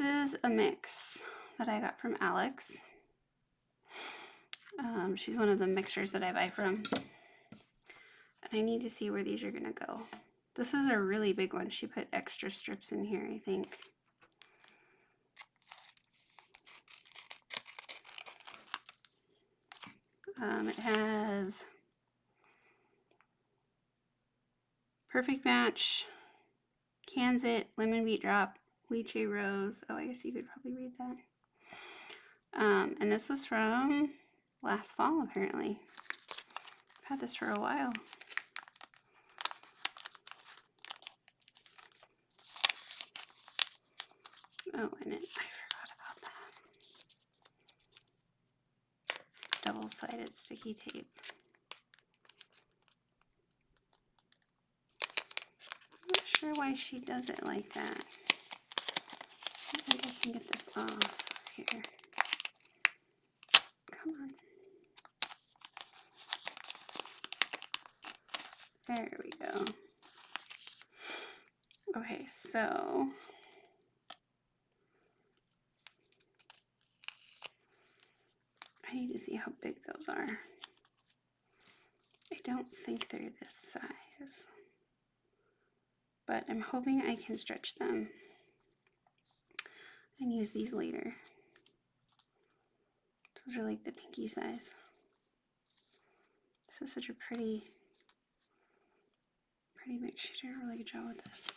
is a mix that I got from Alex. She's one of the mixers that I buy from. And I need to see where these are going to go. This is a really big one. She put extra strips in here, I think. It has Perfect Match, Cans It, Lemon Beet Drop, Lychee Rose. Oh, I guess you could probably read that. And this was from last fall, apparently. I've had this for a while. Oh, and I forgot about that. Double-sided sticky tape. I'm not sure why she does it like that. I think I can get this off here. Come on. There we go. Okay, so I need to see how big those are. I don't think they're this size, but I'm hoping I can stretch them and use these later. Those are like the pinky size. This is such a pretty mix. She did a really good job with this.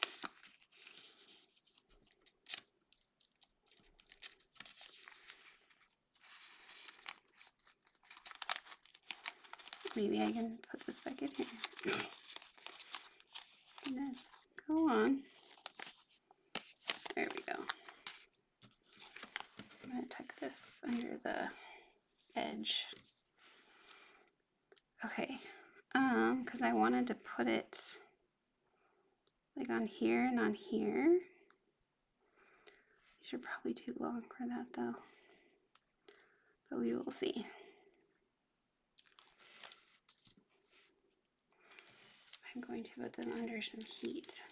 Maybe I can put this back in here. Goodness, go on. There we go. I'm gonna tuck this under the edge. Okay, because I wanted to put it like on here and on here. These are probably too long for that though, but we will see. I'm going to put them under some heat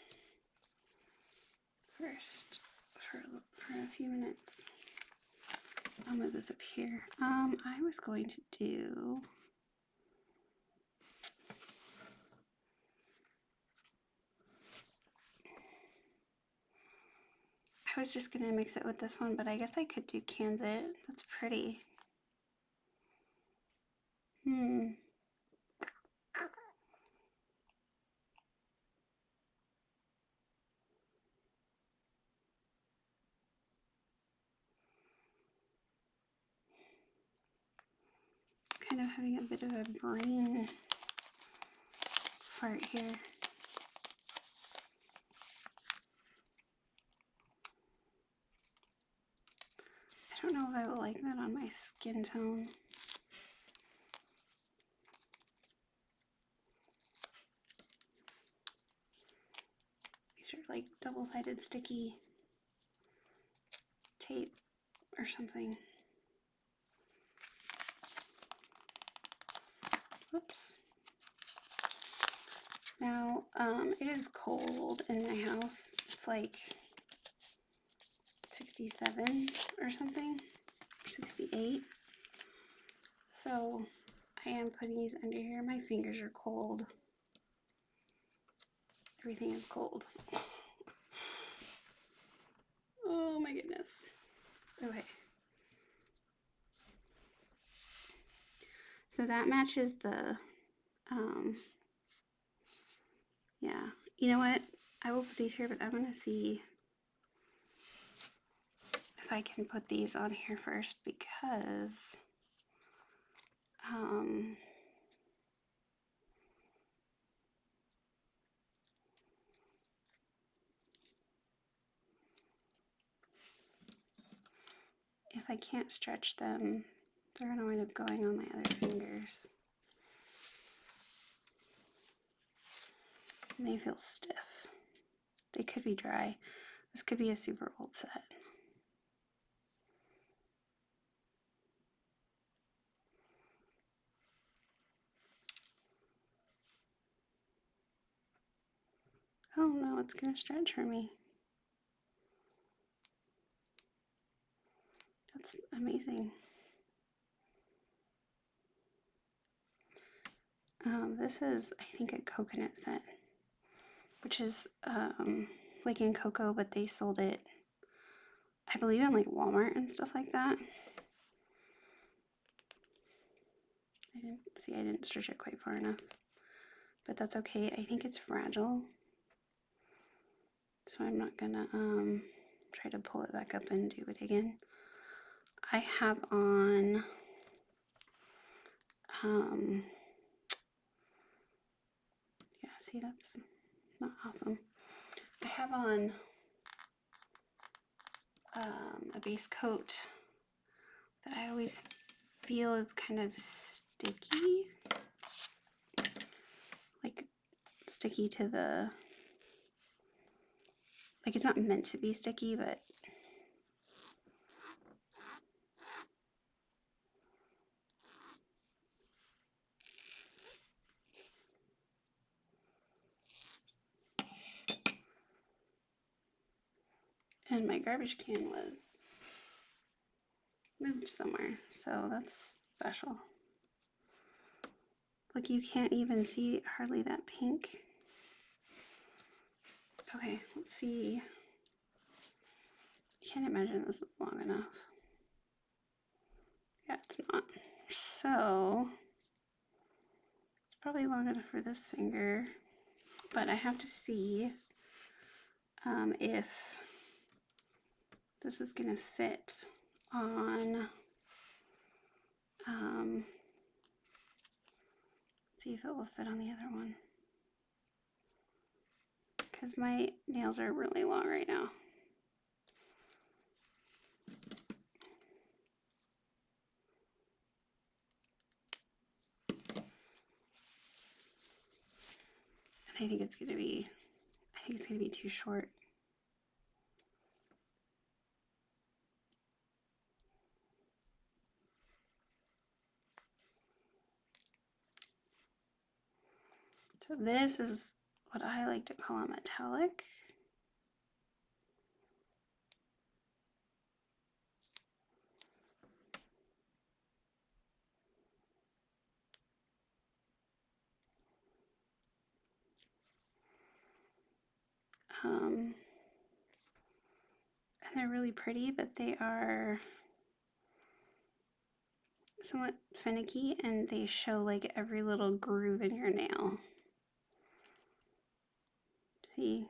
first for a few minutes. I'll move this up here. I was going to do I was just gonna mix it with this one, but I guess I could do Cans It. That's pretty. Kind of having a bit of a brain fart here. I don't know if I will like that on my skin tone. These are like double-sided sticky tape or something. Whoops. Now, it is cold in my house. It's like 67 or something, or 68. So I am putting these under here. My fingers are cold. Everything is cold. Oh my goodness. Okay. So that matches the, yeah. You know what? I will put these here, but I'm going to see if I can put these on here first because, if I can't stretch them, they're going to wind up going on my other fingers. And they feel stiff. They could be dry. This could be a super old set. Oh no, it's going to stretch for me. That's amazing. This is, I think, a coconut set, which is like in cocoa, but they sold it, I believe, in like Walmart and stuff like that. I didn't stretch it quite far enough, but that's okay. I think it's fragile, so I'm not gonna try to pull it back up and do it again. I have on yeah, see, that's not awesome. I have on a base coat that I always feel is kind of sticky, like sticky to the, like it's not meant to be sticky, but and my garbage can was moved somewhere, so that's special. Like, you can't even see hardly that pink. Okay, let's see. I can't imagine this is long enough. Yeah, it's not. So it's probably long enough for this finger, but I have to see if this is gonna fit on, see if it will fit on the other one, because my nails are really long right now. And I think it's gonna be too short. So this is what I like to call a metallic. And they're really pretty, but they are somewhat finicky, and they show like every little groove in your nail. See?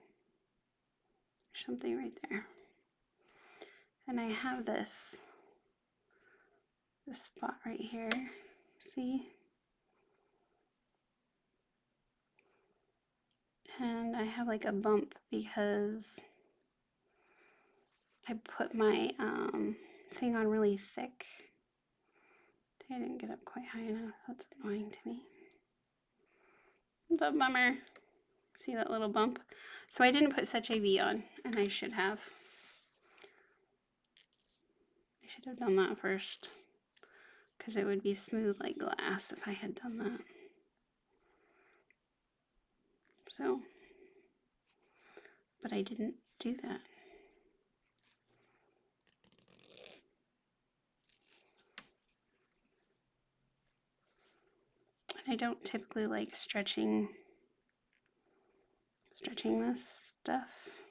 There's something right there. And I have this spot right here. See? And I have like a bump because I put my thing on really thick. I didn't get up quite high enough. That's annoying to me. It's a bummer. See that little bump? So I didn't put such a V on, and I should have. I should have done that first, because it would be smooth like glass if I had done that. So, but I didn't do that. And I don't typically like stretching this stuff,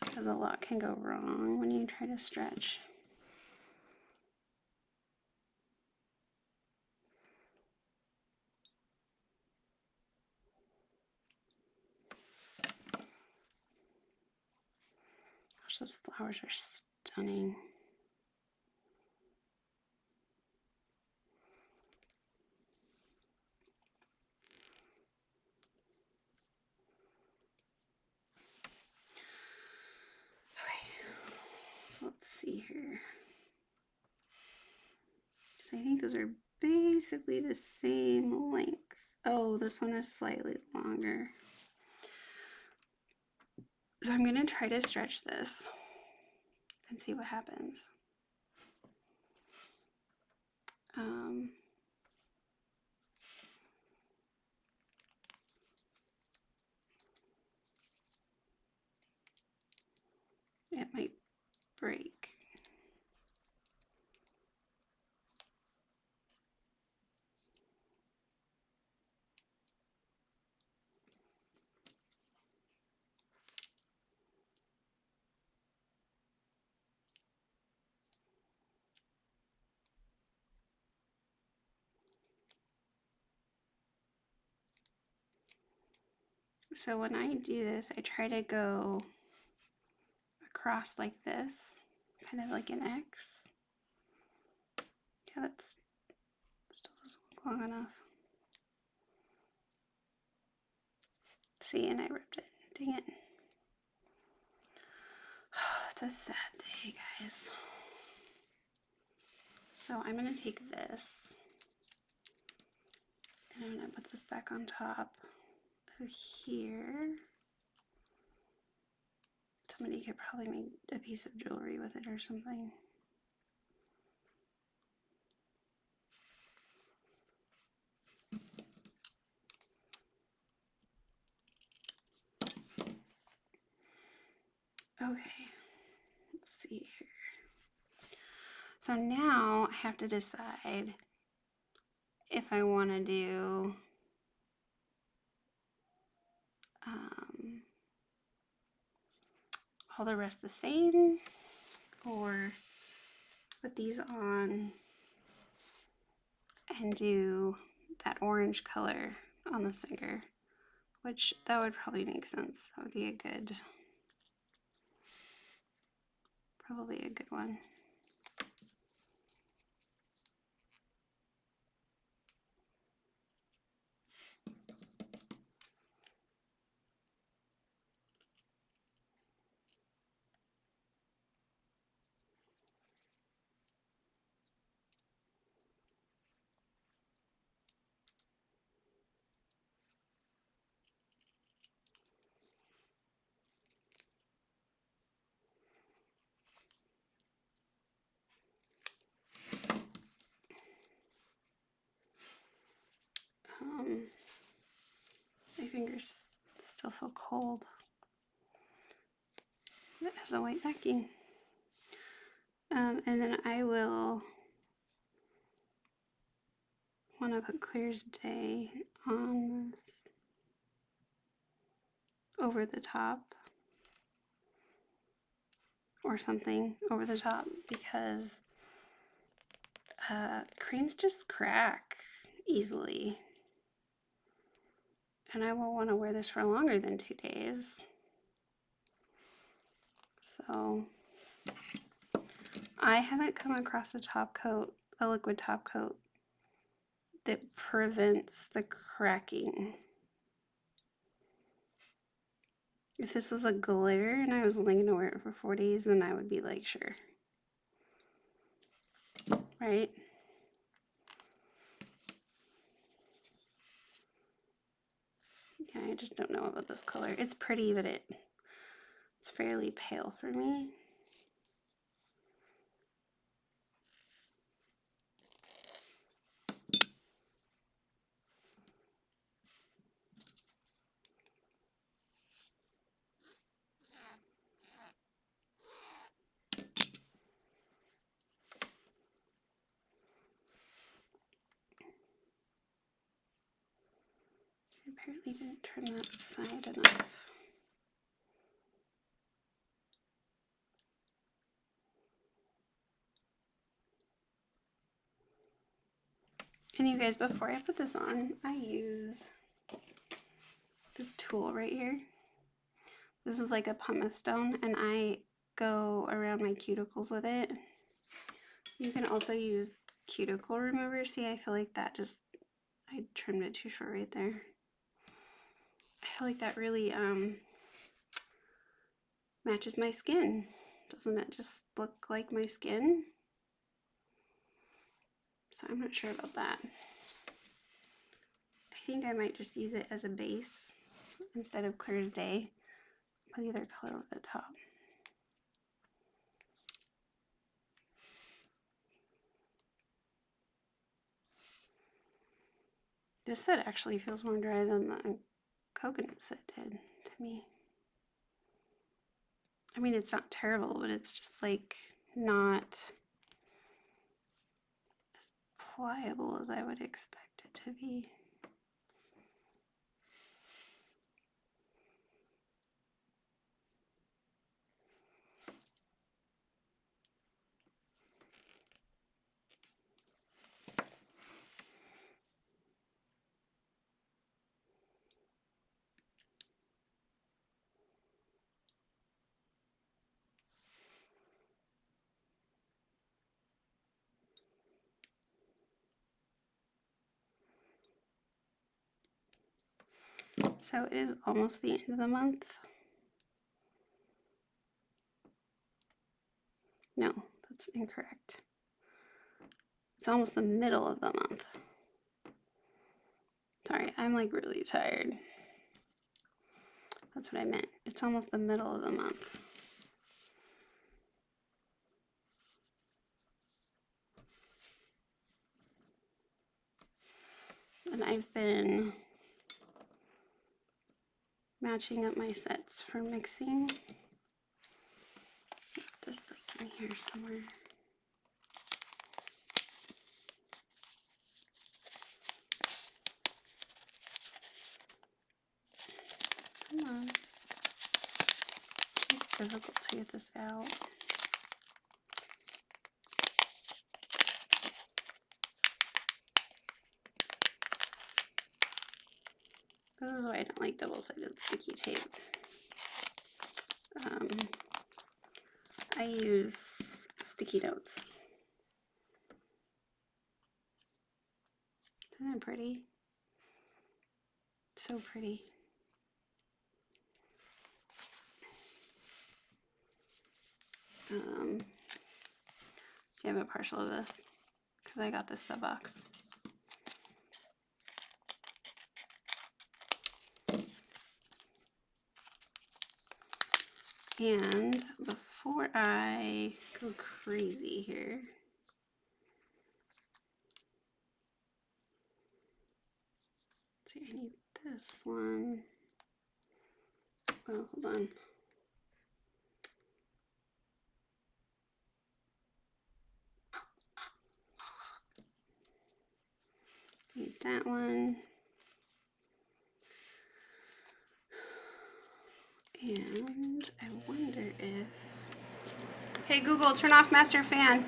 because a lot can go wrong when you try to stretch. Gosh, those flowers are stunning. Let's see here. So I think those are basically the same length. Oh, this one is slightly longer. So I'm going to try to stretch this and see what happens. It might break. So when I do this, I try to go across like this, kind of like an X. Yeah, that still doesn't look long enough. See, and I ripped it. Dang it. It's a sad day, guys. So I'm going to take this and I'm going to put this back on top of here. Somebody could probably make a piece of jewelry with it or something. Okay, let's see here. So now I have to decide if I want to do all the rest the same, or put these on and do that orange color on this finger, which that would probably make sense. That would be probably a good one. My fingers still feel cold. It has a white backing. And then I will want to put Clear as Day on this over the top, or something over the top, because creams just crack easily. And I will want to wear this for longer than 2 days. So I haven't come across a top coat, a liquid top coat, that prevents the cracking. If this was a glitter and I was only going to wear it for 4 days, then I would be like, sure. Right? Yeah, I just don't know about this color. It's pretty, but it's fairly pale for me. I apparently didn't turn that side enough. And you guys, before I put this on, I use this tool right here. This is like a pumice stone, and I go around my cuticles with it. You can also use cuticle remover. See, I feel like that I trimmed it too short right there. I feel like that really matches my skin. Doesn't it just look like my skin? So I'm not sure about that. I think I might just use it as a base instead of Clear as Day. Put the other color over the top. This set actually feels more dry than the coconut set did to me. I mean, it's not terrible, but it's just like not as pliable as I would expect it to be. So it is almost the end of the month. No, that's incorrect. It's almost the middle of the month. Sorry, I'm like really tired. That's what I meant. It's almost the middle of the month. And I've been matching up my sets for mixing. This like in here somewhere. Come on. It's difficult to get this out. This is why I don't like double-sided sticky tape. I use sticky notes. Isn't it pretty? So pretty. See, I have a partial of this because I got this sub box. And before I go crazy here, see, I need this one. Oh, hold on. Need that one. And I wonder if... Hey Google, turn off master fan.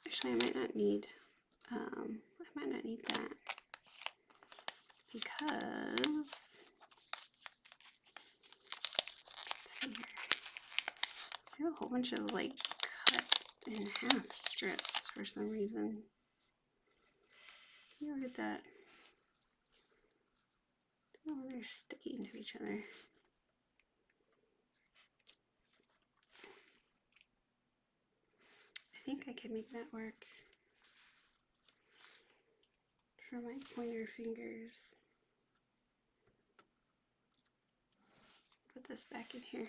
Actually, I might not need that because, let's see here. I have a whole bunch of like cut in half strips for some reason. Look at that. Oh, they're sticking to each other. I think I can make that work for my pointer fingers. Put this back in here.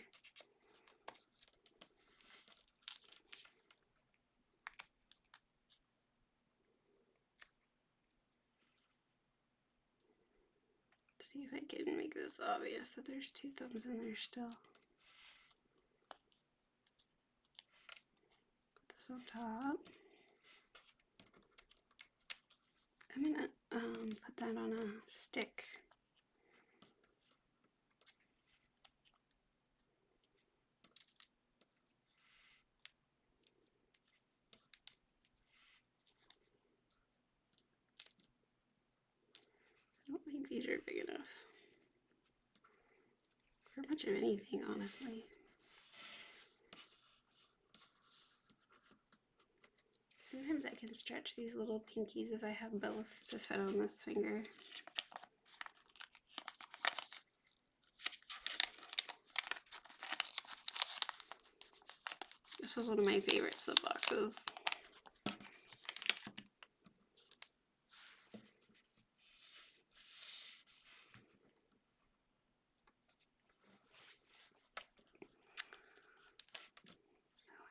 See if I can make this obvious that there's two thumbs in there still. Put this on top. I'm gonna put that on a stick. I don't think these are big enough for much of anything, honestly. Sometimes I can stretch these little pinkies if I have both to fit on this finger. This is one of my favorite slip boxes.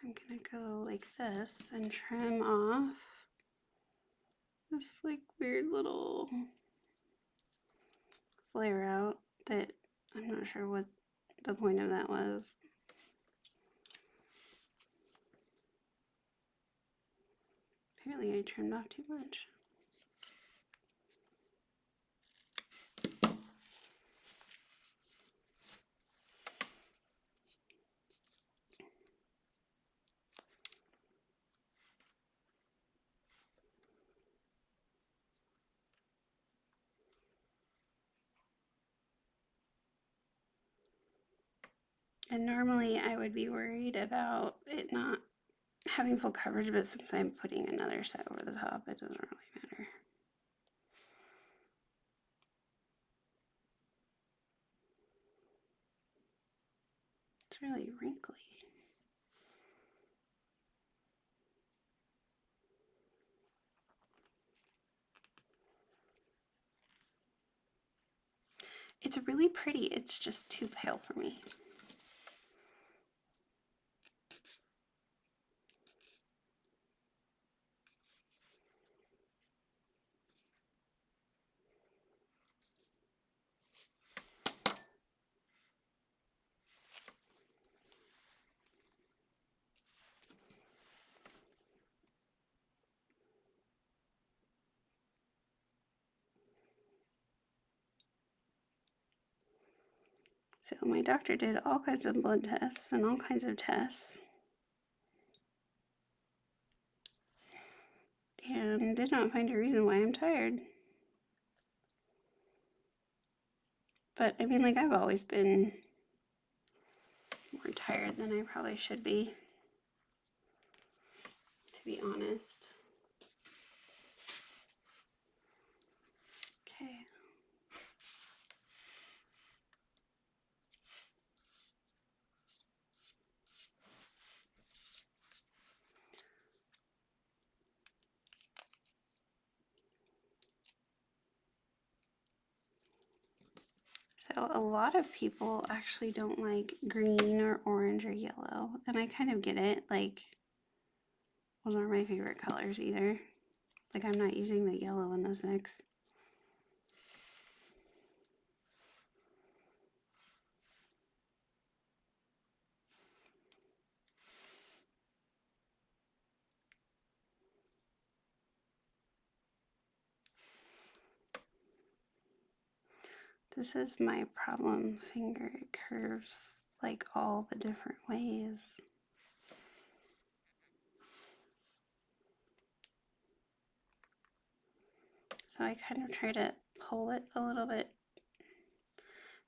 I'm gonna go like this and trim off this like weird little flare out that I'm not sure what the point of that was. Apparently I trimmed off too much. And normally I would be worried about it not having full coverage, but since I'm putting another set over the top, it doesn't really matter. It's really wrinkly. It's really pretty, it's just too pale for me. So my doctor did all kinds of blood tests and all kinds of tests and did not find a reason why I'm tired. But I mean, like, I've always been more tired than I probably should be, to be honest. Okay. So a lot of people actually don't like green or orange or yellow, and I kind of get it. Like, those aren't my favorite colors either. Like, I'm not using the yellow in this mix. This is my problem finger. It curves like all the different ways. So I kind of try to pull it a little bit.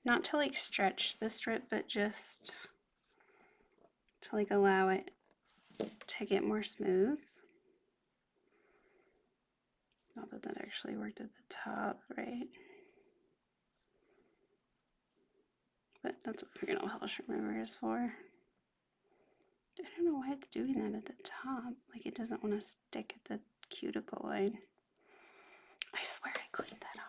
Not to like stretch the strip, but just to like allow it to get more smooth. Not that that actually worked at the top, right? But that's what fingernail polish remover is for. I don't know why it's doing that at the top. Like, it doesn't want to stick at the cuticle line. I swear I cleaned that off.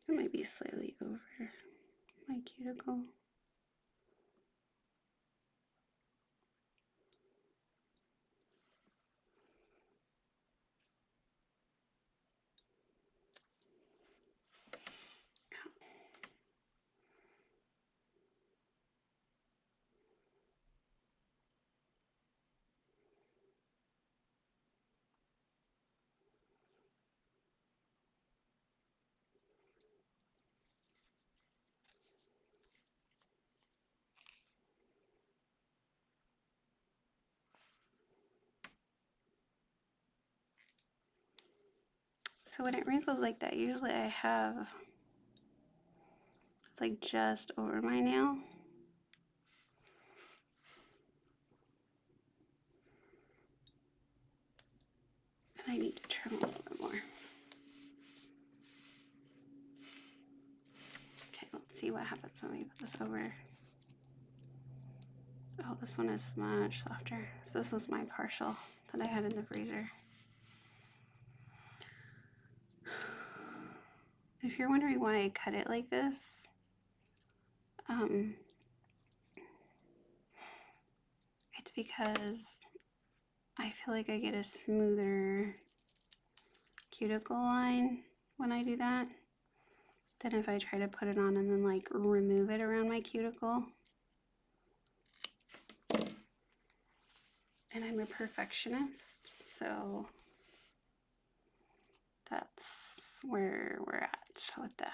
It might be slightly over my cuticle. So when it wrinkles like that, usually I have, it's like just over my nail. And I need to trim a little bit more. Okay, let's see what happens when we put this over. Oh, this one is much softer. So this was my partial that I had in the freezer. If you're wondering why I cut it like this, it's because I feel like I get a smoother cuticle line when I do that than if I try to put it on and then like remove it around my cuticle. And I'm a perfectionist, so that's where we're at with that.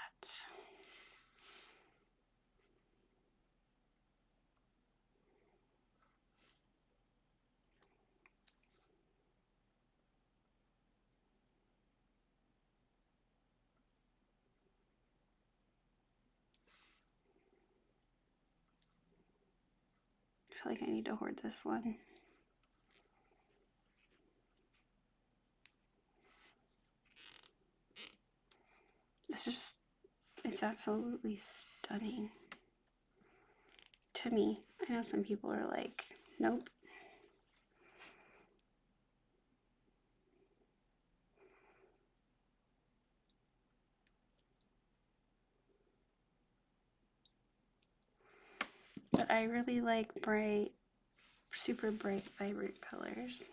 feel like I need to hoard this one. It's absolutely stunning to me. I know some people are like, nope. But I really like bright, super bright, vibrant colors.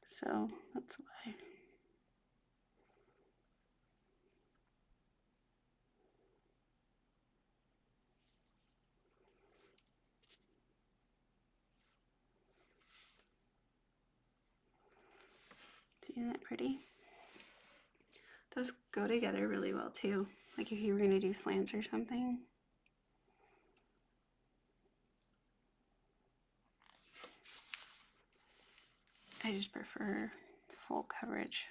So that's why. Isn't that pretty? Those go together really well too. Like if you were gonna do slants or something. I just prefer full coverage.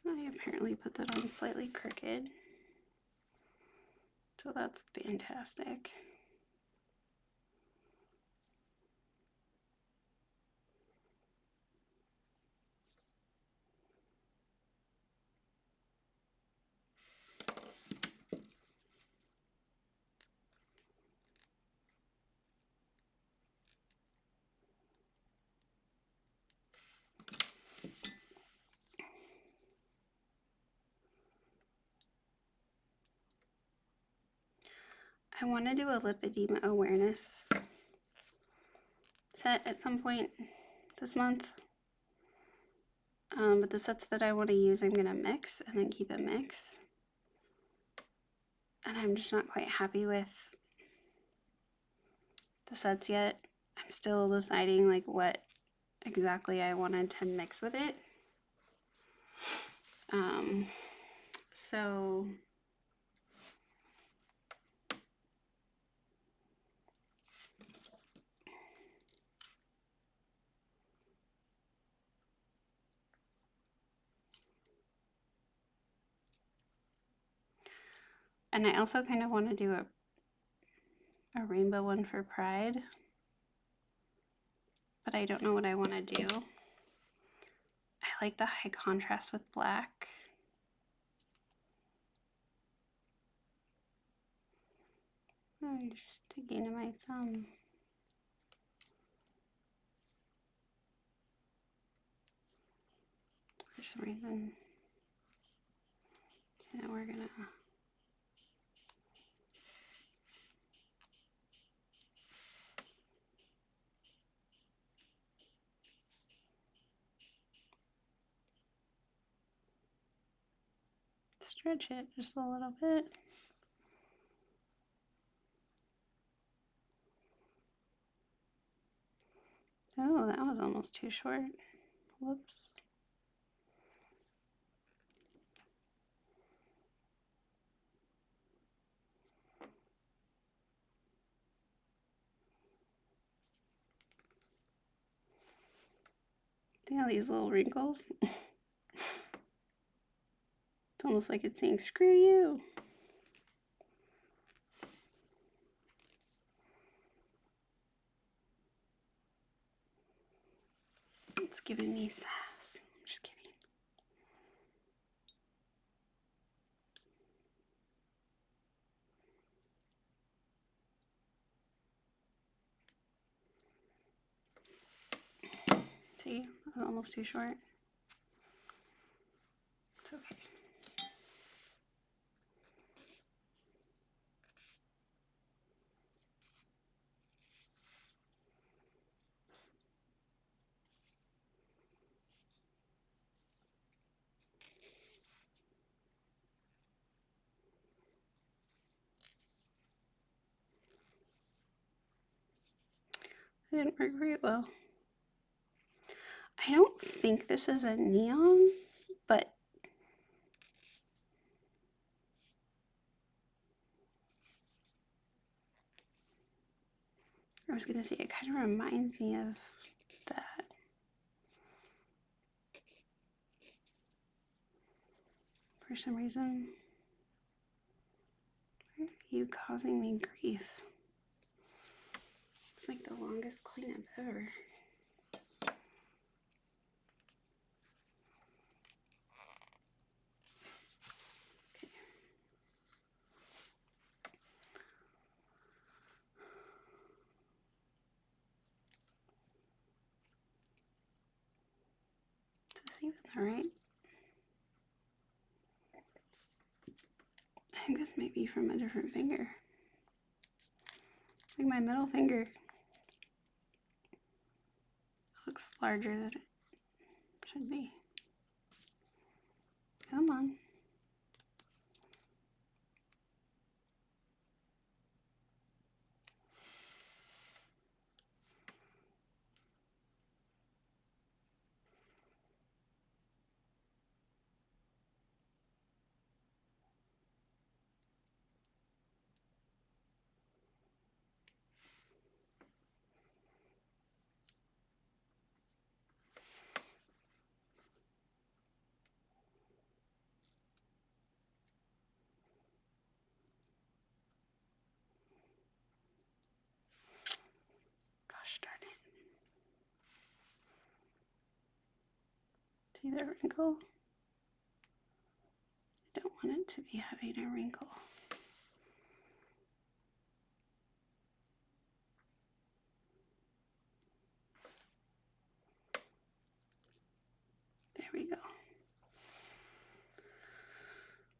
I apparently put that on slightly crooked. So that's fantastic. I want to do a lipedema awareness set at some point this month. But the sets that I want to use, I'm going to mix and then keep it mixed. And I'm just not quite happy with the sets yet. I'm still deciding like what exactly I wanted to mix with it. So and I also kind of want to do a rainbow one for Pride, but I don't know what I want to do. I like the high contrast with black. Oh, you're sticking to my thumb. For some reason. Okay, we're gonna stretch it just a little bit. Oh, that was almost too short. Whoops. See all these little wrinkles? It's almost like it's saying, screw you. It's giving me sass. I'm just kidding. See, that was almost too short. It's okay. didn't work very well. I don't think this is a neon, but I was gonna say it kind of reminds me of that. For some reason. Why are you causing me grief? It's like the longest cleanup ever. Okay. Is this even the right? I think this might be from a different finger. Like my middle finger looks larger than it should be. Come on. Gosh darn it. See that wrinkle? I don't want it to be having a wrinkle. There we go.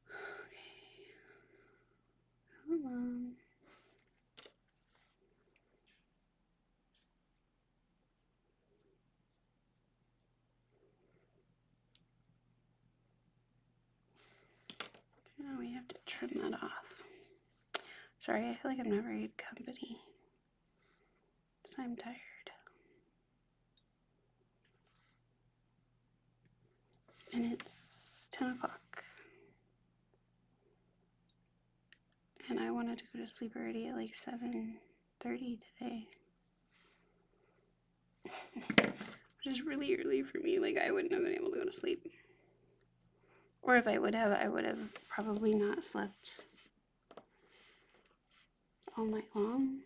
Okay. Come on. Now we have to trim that off. Sorry, I feel like I'm not very good company. Because I'm tired. And it's 10 o'clock. And I wanted to go to sleep already at like 7:30 today. Which is really early for me. Like I wouldn't have been able to go to sleep. Or if I would have probably not slept all night long.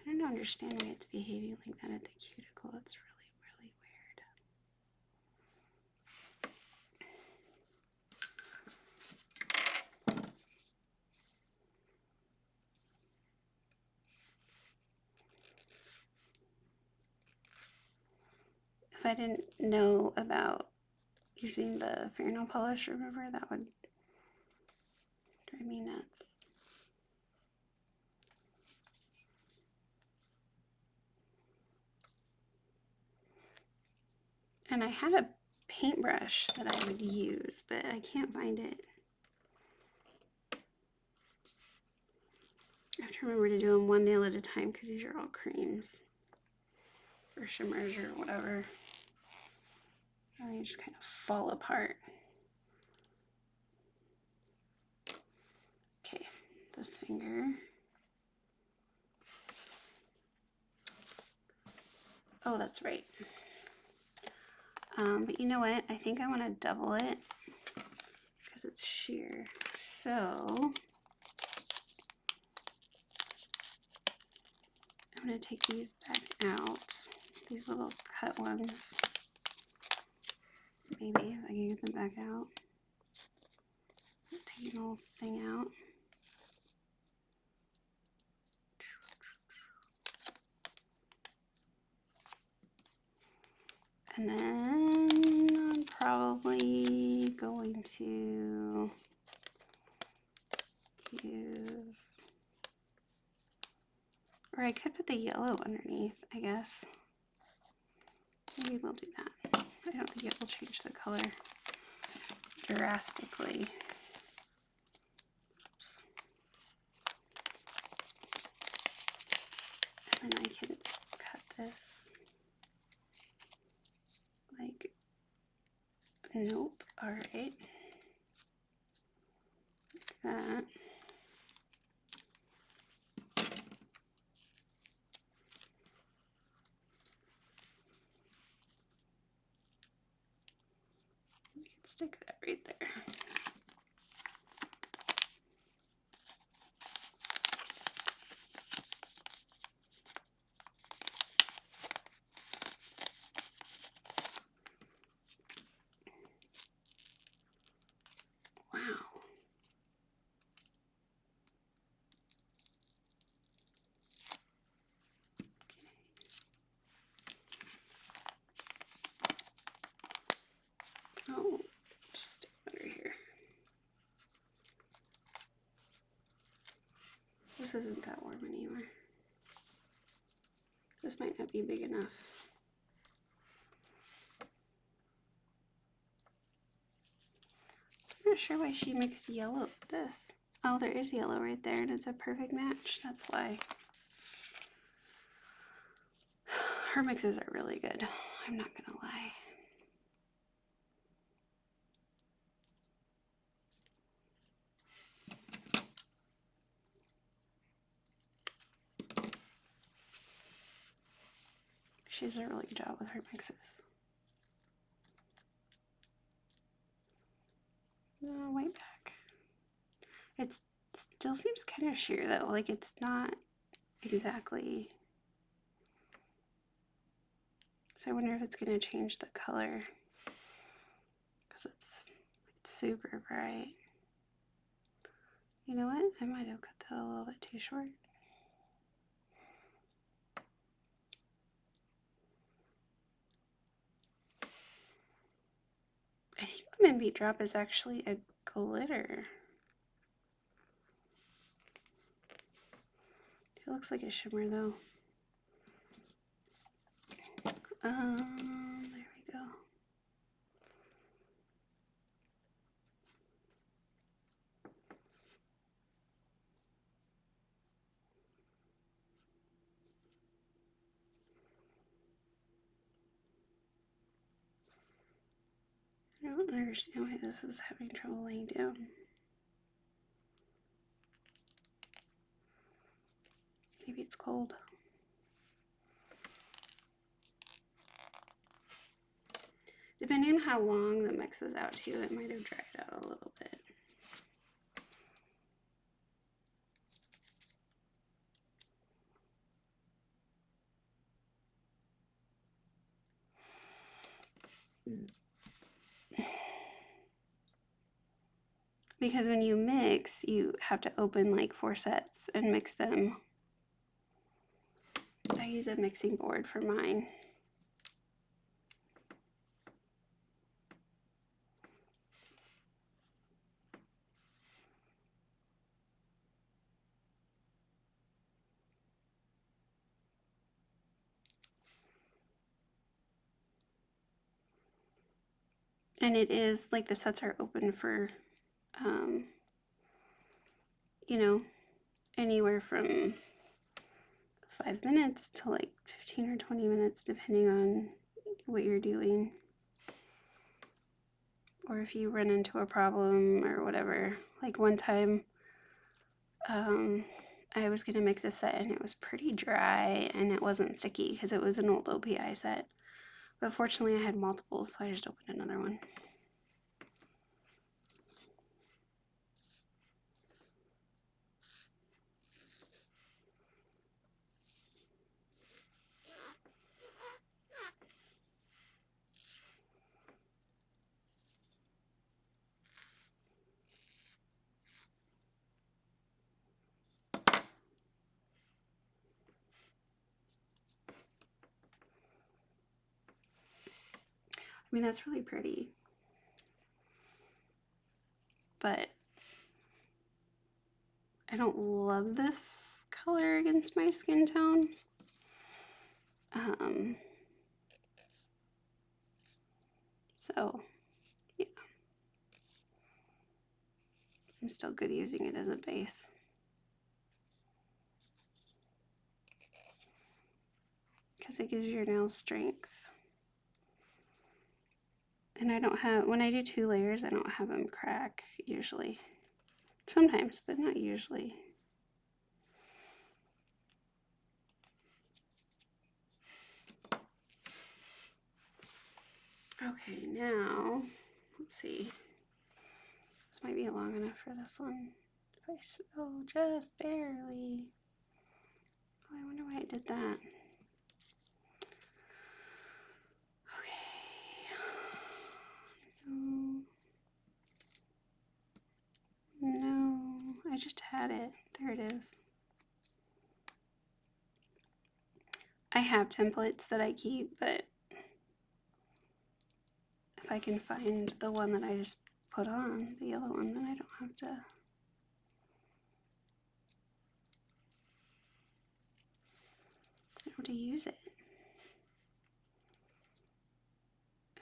I don't understand why it's behaving like that at the cuticle. It's really, really weird. If I didn't know about using the fingernail polish remover, that would drive me nuts. And I had a paintbrush that I would use, but I can't find it. I have to remember to do them one nail at a time because these are all creams or shimmers or whatever. And they just kind of fall apart. Okay, this finger. Oh, that's right. But you know what? I think I want to double it because it's sheer. So I'm going to take these back out, these little cut ones. Maybe if I can get them back out. Take the whole thing out. And then I'm probably going to use, or I could put the yellow underneath, I guess. Maybe we'll do that. I don't think it will change the color drastically. Oops. this. Like, nope. All right. Like that. You can stick that right there. Wow. Oh, just stick it under here. This isn't that warm anymore. This might not be big enough. I'm not sure why she mixed yellow with this. Oh, there is yellow right there, and it's a perfect match. That's why. Her mixes are really good. I'm not gonna lie. She does a really good job with her mixes. White back. It still seems kind of sheer though. Like it's not exactly. So I wonder if it's gonna change the color because it's super bright. You know what? I might have cut that a little bit too short. I think Lemon Beat Drop is actually a glitter. It looks like a shimmer though. There we go. I don't understand why this is having trouble laying down. Maybe it's cold. Depending on how long the mix is out to, it might have dried out a little bit. Because when you mix, you have to open like 4 sets and mix them. I use a mixing board for mine. And it is like the sets are open for, you know, anywhere from 5 minutes to like 15 or 20 minutes, depending on what you're doing. Or if you run into a problem or whatever. Like one time, I was gonna mix a set and it was pretty dry and it wasn't sticky because it was an old OPI set. But fortunately I had multiples, so I just opened another one. I mean, that's really pretty. But I don't love this color against my skin tone. So, yeah. I'm still good using it as a base. Because it gives your nails strength. And I don't have, when I do 2 layers, I don't have them crack usually. Sometimes, but not usually. Okay, now, let's see. This might be long enough for this one. If I sew just barely. Oh, I wonder why I did that. Okay. No, I just had it. There it is. I have templates that I keep, but if I can find the one that I just put on, the yellow one, then I don't have to use it.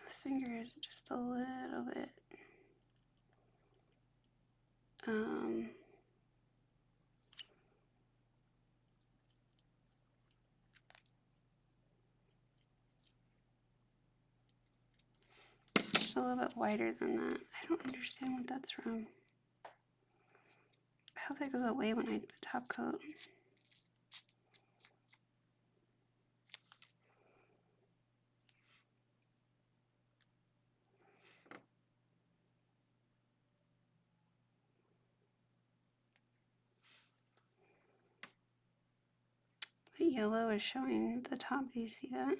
This finger is just a little bit just a little bit wider than that. I don't understand what that's from. I hope that goes away when I top coat. The yellow is showing at the top. Do you see that?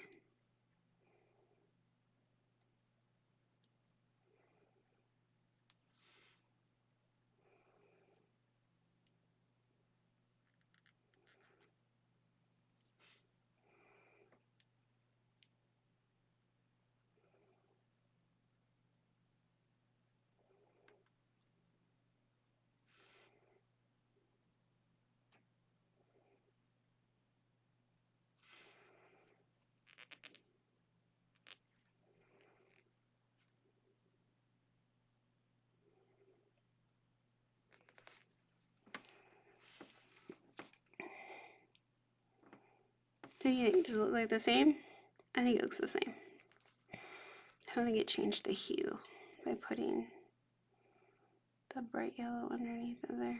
Do you think, does it look like the same? I think it looks the same. I don't think it changed the hue by putting the bright yellow underneath of there.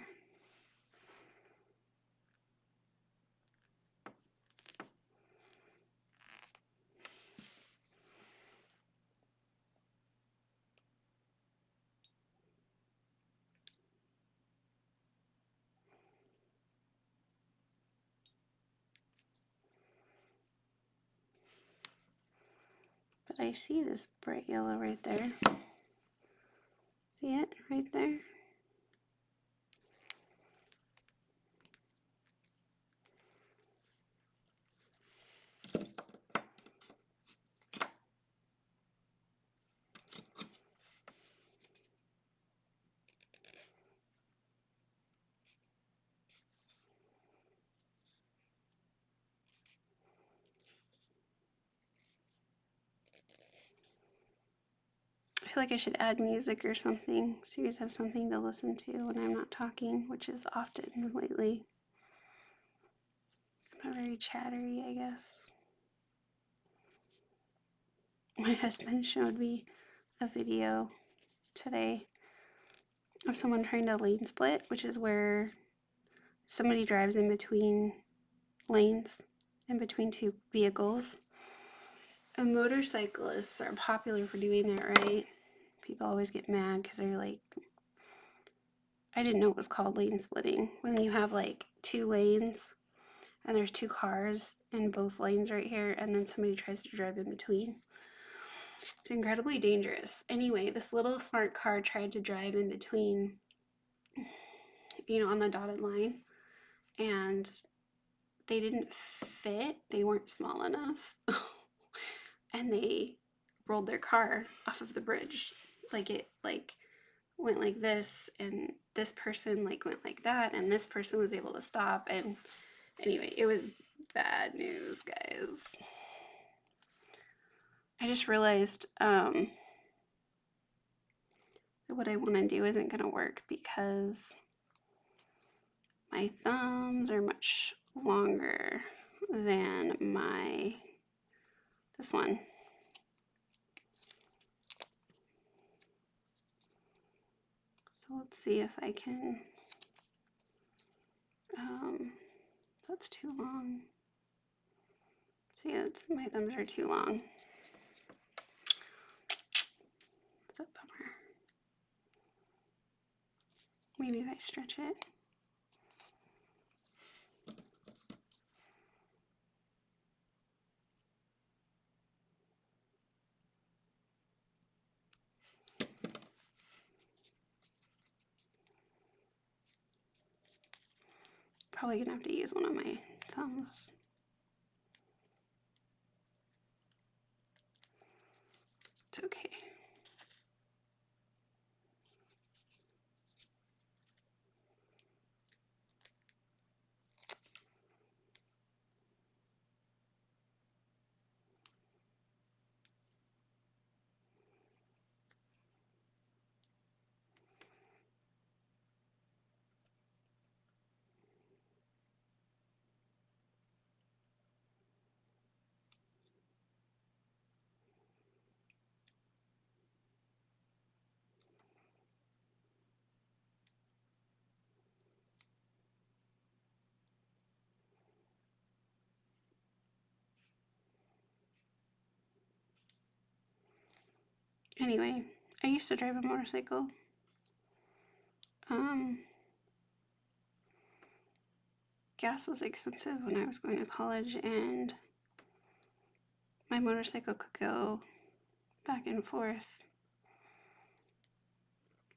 But I see this bright yellow right there. See it right there? I feel like I should add music or something so you guys have something to listen to when I'm not talking, which is often lately. I'm not very chattery, I guess. My husband showed me a video today of someone trying to lane split, which is where somebody drives in between lanes, in between 2 vehicles. And motorcyclists are popular for doing that, right? People always get mad because they're like, I didn't know it was called lane splitting. When you have like 2 lanes and there's 2 cars in both lanes right here, and then somebody tries to drive in between. It's incredibly dangerous. Anyway, this little smart car tried to drive in between, on the dotted line, and they didn't fit. They weren't small enough. And they rolled their car off of the bridge. It went like this, and this person went like that, and this person was able to stop. And anyway, it was bad news, guys. I just realized what I want to do isn't going to work because my thumbs are much longer than my this one. So let's see if I can, that's too long. See, my thumbs are too long. That's a bummer. Maybe if I stretch it. Probably gonna have to use one of my thumbs. It's okay. Anyway, I used to drive a motorcycle. Gas was expensive when I was going to college, and my motorcycle could go back and forth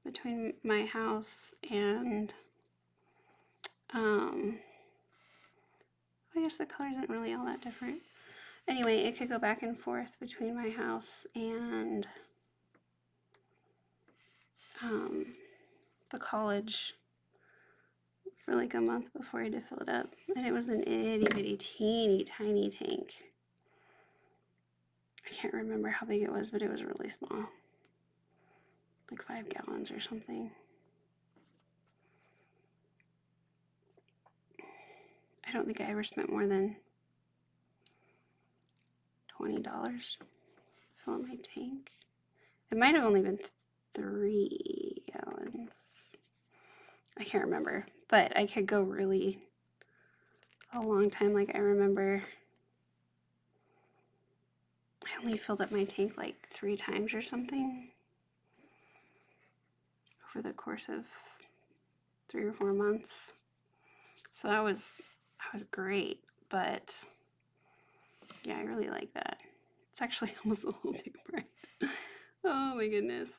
between my house and, I guess the color isn't really all that different. Anyway, it could go back and forth between my house and the college for like a month before I had to fill it up. And it was an itty bitty teeny tiny tank. I can't remember how big it was, but it was really small. Like 5 gallons or something. I don't think I ever spent more than $20 to fill up my tank. It might have only been 3 gallons. I can't remember, but I could go really a long time. Like I remember I only filled up my tank like 3 times or something over the course of 3 or 4 months. So that was great, but yeah, I really like that. It's actually almost a little too bright. Oh my goodness.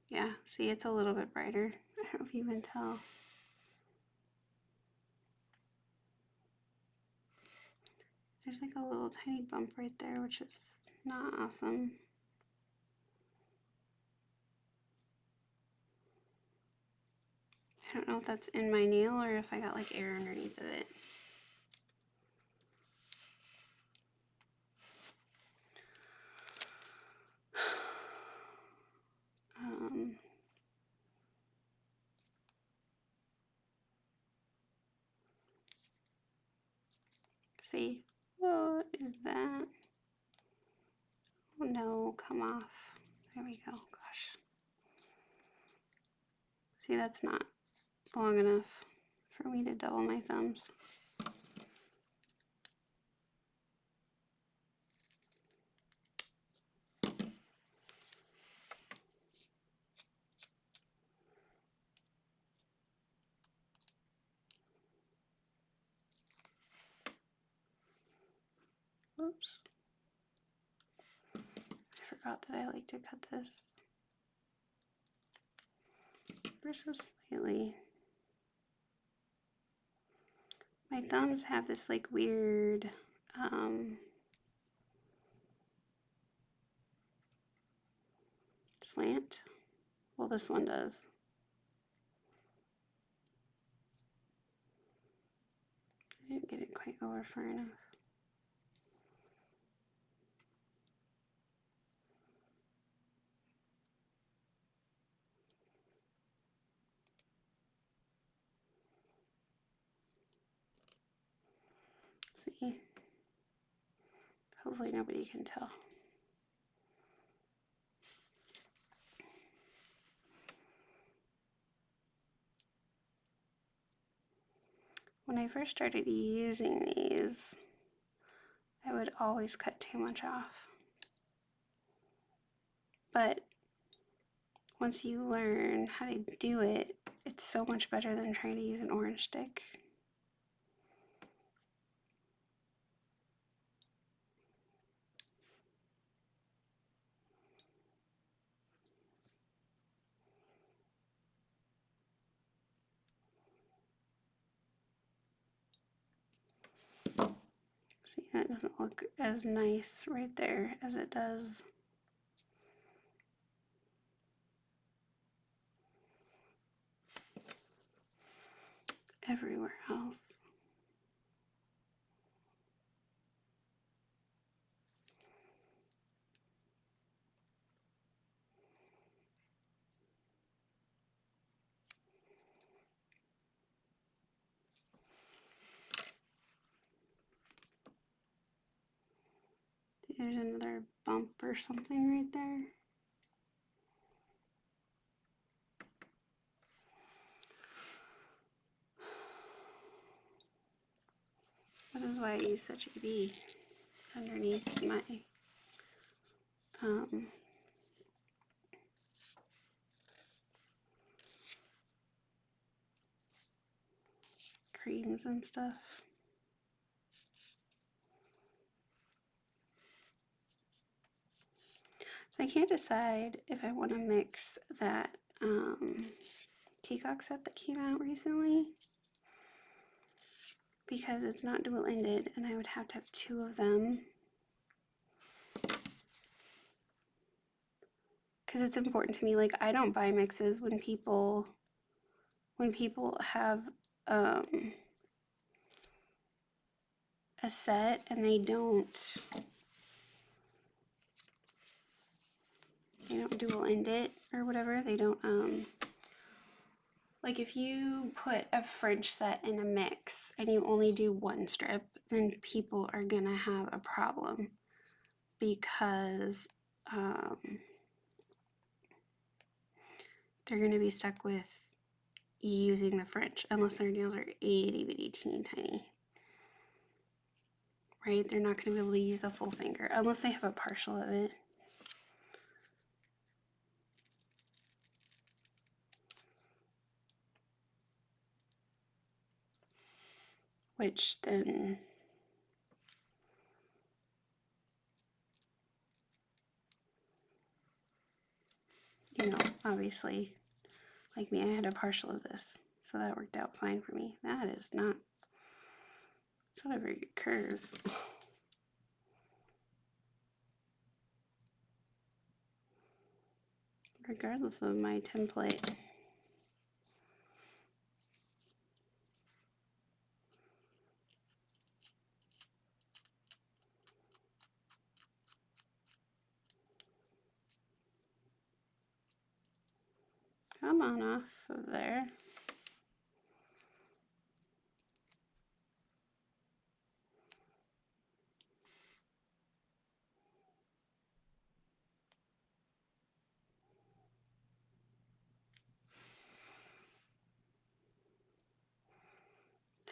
Yeah, see, it's a little bit brighter. I don't know if you can tell. There's like a little tiny bump right there, which is not awesome. I don't know if that's in my nail or if I got like air underneath of it. See, what is that? Oh no, come off. There we go, gosh. See, that's not long enough for me to double my thumbs. Whoops. I forgot that I like to cut this ever so slightly. My thumbs have this like weird slant. Well, this one does. I didn't get it quite over far enough. See? Hopefully nobody can tell. When I first started using these, I would always cut too much off. But once you learn how to do it, it's so much better than trying to use an orange stick. See, that doesn't look as nice right there as it does everywhere else. See, there's another bump or something right there. This is why I use such a bee underneath my creams and stuff. So I can't decide if I want to mix that peacock set that came out recently, because it's not dual-ended and I would have to have two of them. Because it's important to me, like I don't buy mixes when people have a set and they don't dual end it or whatever. They don't like if you put a French set in a mix and you only do one strip, then people are gonna have a problem because they're gonna be stuck with using the French unless their nails are itty bitty teeny tiny. Right? They're not going to be able to use the full finger unless they have a partial of it. Which then, obviously, like me, I had a partial of this, so that worked out fine for me. That is not, it's not a very good curve. Regardless of my template. Come on off of there.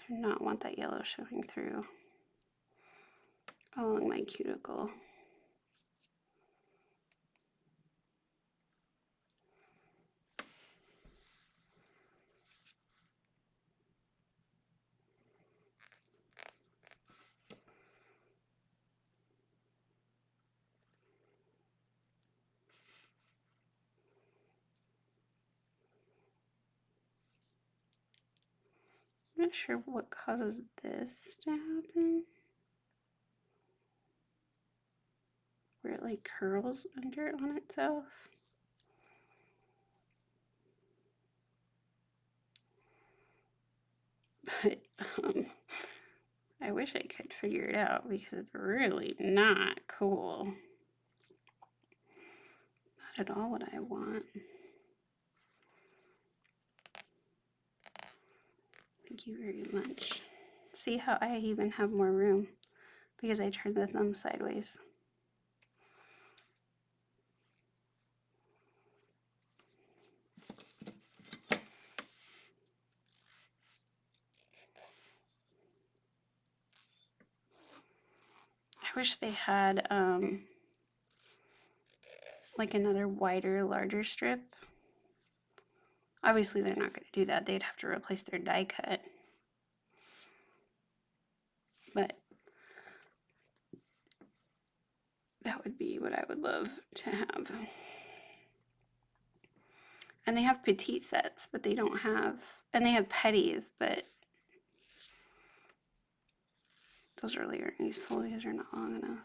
Do not want that yellow showing through along my cuticle. I'm not sure what causes this to happen. Where it like curls under on itself. But I wish I could figure it out because it's really not cool. Not at all what I want. Thank you very much. See how I even have more room because I turned the thumb sideways. I wish they had like another wider, larger strip. Obviously they're not going to do that. They'd have to replace their die cut. But that would be what I would love to have. And they have petite sets, but they don't have, and they have petties, but those really aren't useful because they're not long enough.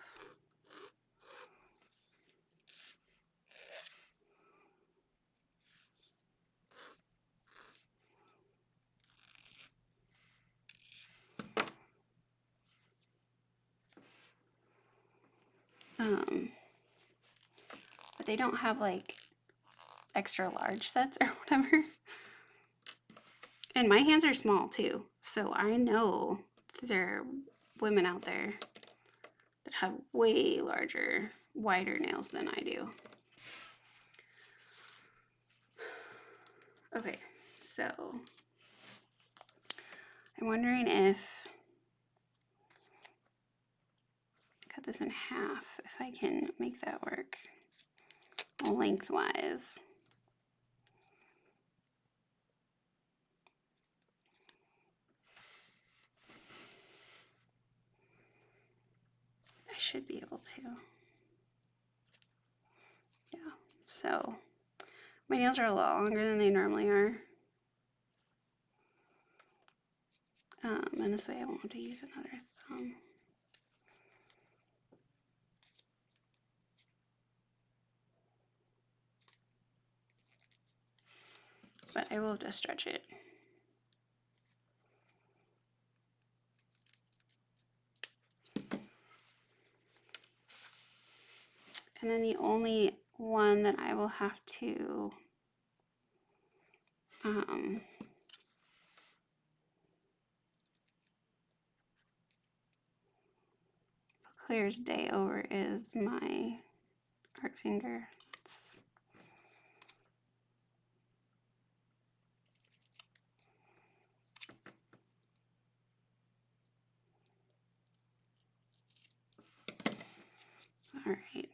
But they don't have like extra large sets or whatever. And my hands are small too, so I know there are women out there that have way larger, wider nails than I do. Okay, so I'm wondering if cut this in half, if I can make that work lengthwise. I should be able to. Yeah, so my nails are a lot longer than they normally are. And this way I won't have to use another thumb. But I will just stretch it. And then the only one that I will have to clear as day over is my art finger. All right.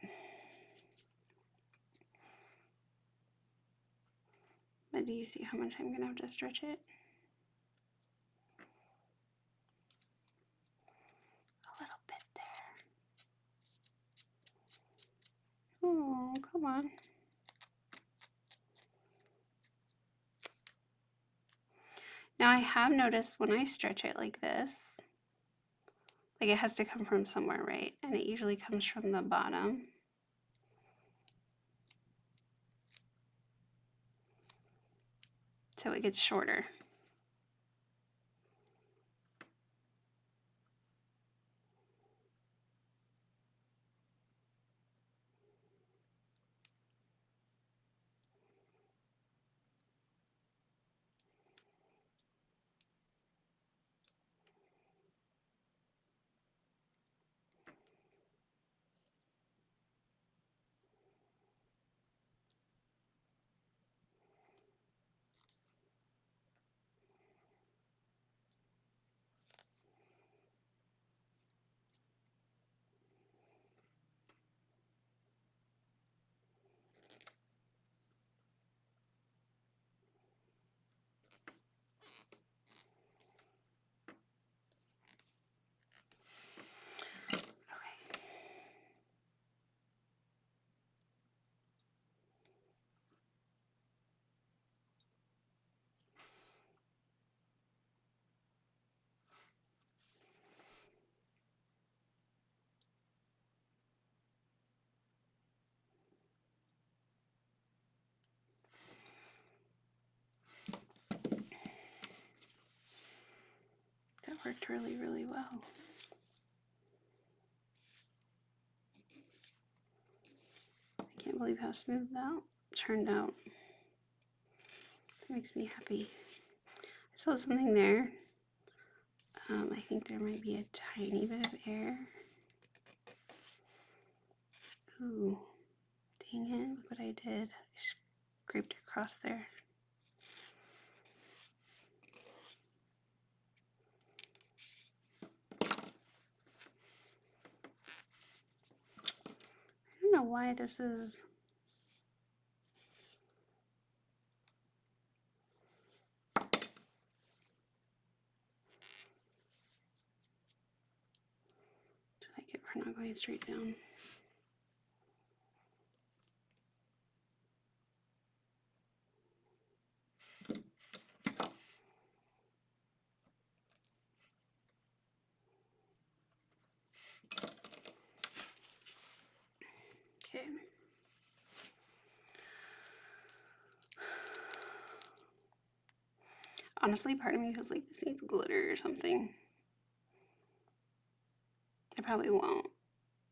But do you see how much I'm gonna have to stretch it? A little bit there. Oh, come on. Now I have noticed when I stretch it like this, like it has to come from somewhere, right? And it usually comes from the bottom. So it gets shorter. That worked really, really well. I can't believe how smooth that turned out. That makes me happy. I still have something there. I think there might be a tiny bit of air. Ooh, dang it, look what I did. I scraped across there. I don't know why this is... Did I get for not going straight down? Okay. Honestly, part of me feels like this needs glitter or something. I probably won't.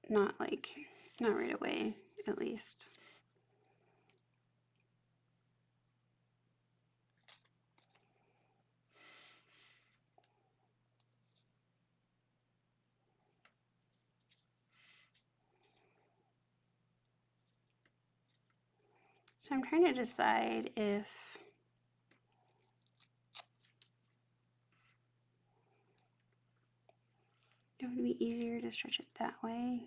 Not right away, at least. So I'm trying to decide if it would be easier to stretch it that way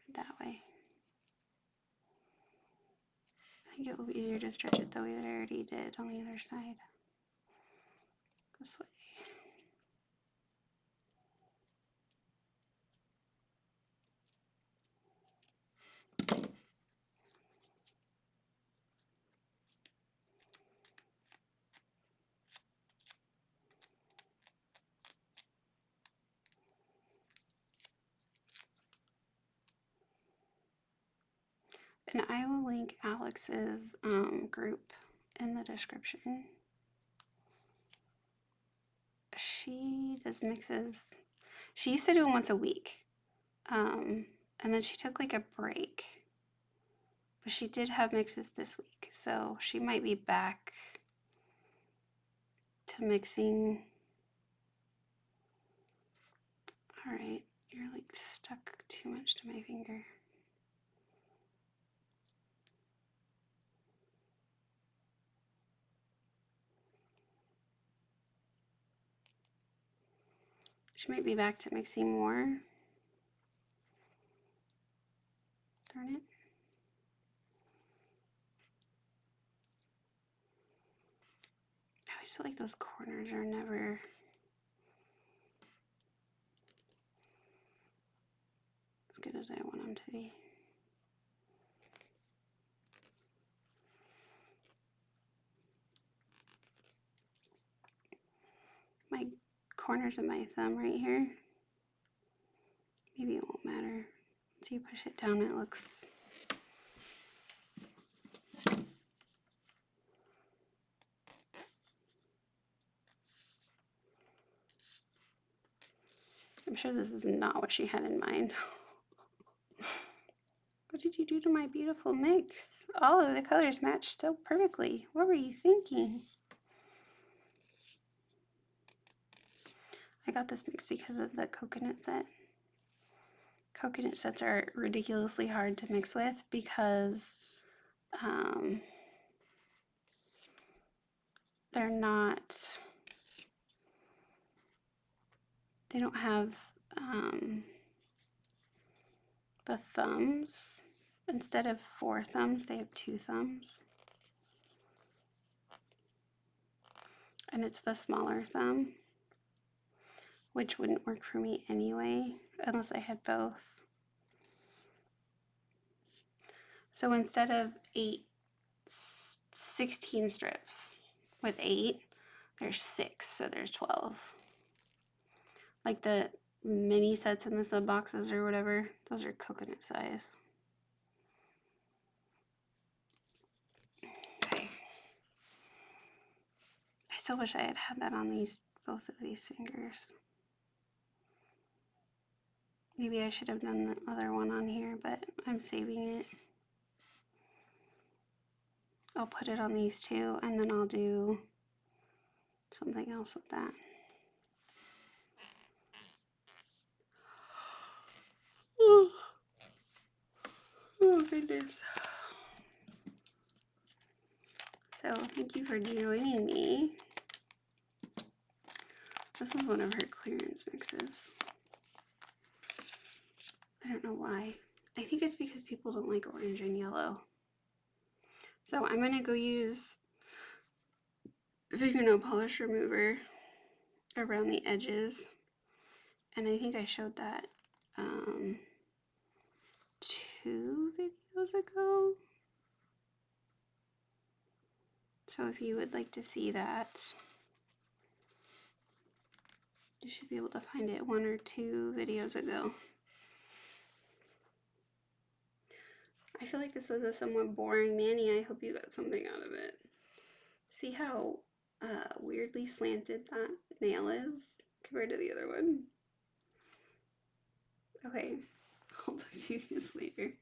or that way. I think it will be easier to stretch it the way that I already did on the other side. This way. And I will link Alex's group in the description. She does mixes. She used to do them once a week. And then she took like a break. But she did have mixes this week. So she might be back to mixing. All right, you're like stuck too much to my finger. She might be back to mixing more. Darn it. I always feel like those corners are never as good as I want them to be. My corners of my thumb right here. Maybe it won't matter. Once you push it down, it looks... I'm sure this is not what she had in mind. What did you do to my beautiful mix? All of the colors matched so perfectly. What were you thinking? I got this mix because of the coconut set. Coconut sets are ridiculously hard to mix with because they're not, they don't have the thumbs. Instead of 4 thumbs, they have 2 thumbs. And it's the smaller thumb, which wouldn't work for me anyway, unless I had both. So instead of 16 strips with 8, there's 6, so there's 12. Like the mini sets in the sub boxes or whatever, those are coconut size. Okay. I still wish I had had that on both of these fingers. Maybe I should have done the other one on here, but I'm saving it. I'll put it on these two, and then I'll do something else with that. Oh goodness. So thank you for joining me. This was one of her clearance mixes. I don't know why. I think it's because people don't like orange and yellow. So I'm gonna go use fingernail polish remover around the edges. And I think I showed that 2 videos ago. So if you would like to see that, you should be able to find it 1 or 2 videos ago. I feel like this was a somewhat boring mani. I hope you got something out of it. See how weirdly slanted that nail is compared to the other one? Okay, I'll talk to you guys later.